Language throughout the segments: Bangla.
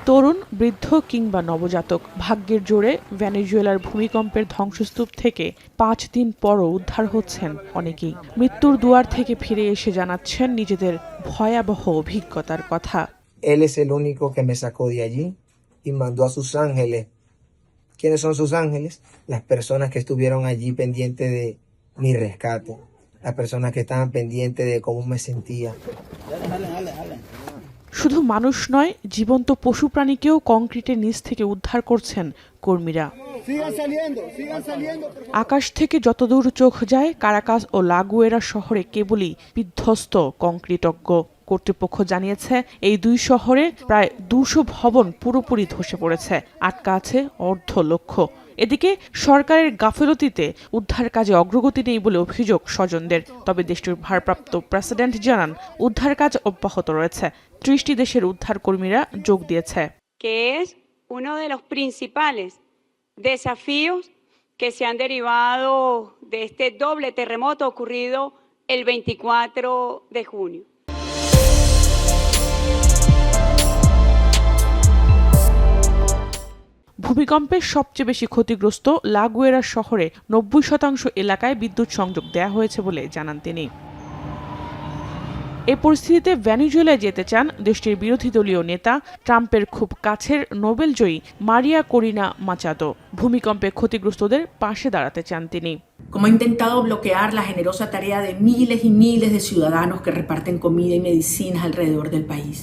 তরুণ, বৃদ্ধ কিংবা নবজাতক, ভাগ্যের জোরে ভেনেজুয়েলার ভূমিকম্পের ধ্বংসস্তূপ থেকে 5 দিন পরও উদ্ধার হচ্ছেন অনেকেই। মৃত্যুর দুয়ার থেকে ফিরে এসে জানাচ্ছেন নিজেদের ভয়াবহ অভিজ্ঞতার কথা। Él es el único que me sacó de allí y mandó a sus ángeles. ¿Quiénes son sus ángeles? Las personas que estuvieron allí pendientes de mi rescate, las personas que estaban pendientes de cómo me sentía. শুধু মানুষ নয়, জীবন্ত পশু প্রাণীকেও কংক্রিটের নিচ থেকে উদ্ধার করছেন কর্মীরা। আকাশ থেকে যতদূর চোখ যায়, কারাকাস ও লাগুয়েরা শহরে কেবলই বিধ্বস্ত কংক্রিটজ্ঞ। কর্তৃপক্ষ জানিয়েছে, এই দুই শহরে প্রায় 200 ভবন পুরোপুরি ধসে পড়েছে, আটকা আছে অর্ধ লক্ষ। এদিকে সরকারের গাফিলতিতে উদ্ধার কাজে অগ্রগতি নেই বলে অভিযোগ স্বজনদের। তবে দেশটির ভারপ্রাপ্ত প্রেসিডেন্ট জানান, উদ্ধার কাজ অব্যাহত রয়েছে। 30টি দেশের উদ্ধার কর্মীরা যোগ দিয়েছে। Que es uno de los principales desafíos que se han derivado de este doble terremoto ocurrido el 24 de junio. ভূমিকম্পে সবচেয়ে বেশি ক্ষতিগ্রস্ত লাগুয়েরা শহরে 90% এলাকায় বিদ্যুৎ সংযোগ দেওয়া হয়েছে বলে জানান তিনি। এই পরিস্থিতিতে ভেনেজুয়েলায় যেতে চান দেশটির বিরোধী দলীয় নেতা, ট্রাম্পের খুব কাছের নোবেলজয়ী মারিয়া করিনা মাচাদো। ভূমিকম্পে ক্ষতিগ্রস্তদের পাশে দাঁড়াতে চান তিনি। Como ha intentado bloquear la generosa tarea de miles y miles de ciudadanos que reparten comida y medicinas alrededor del país.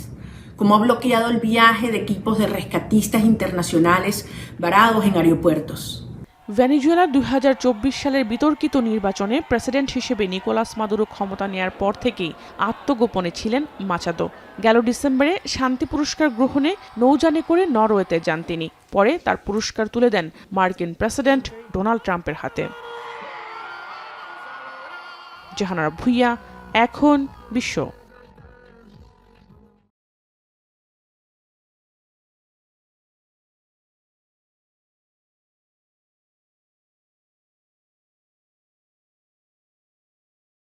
Como ha bloqueado el viaje de equipos de rescatistas internacionales varados en aeropuertos. ভেনেজুয়েলার 2024 সালের বিতর্কিত নির্বাচনে প্রেসিডেন্ট হিসেবে নিকোলাস মাদুরো ক্ষমতা নেয়ার পর থেকেই আত্মগোপনে ছিলেন মাচাদো। গেল ডিসেম্বরে শান্তি পুরস্কার গ্রহণে নৌযানে করে নরওয়েতে যান তিনি। পরে তার পুরস্কার তুলে দেন মার্কিন প্রেসিডেন্ট ডোনাল্ড ট্রাম্পের হাতে। জাহানারা ভুইয়া, এখন বিশ্ব।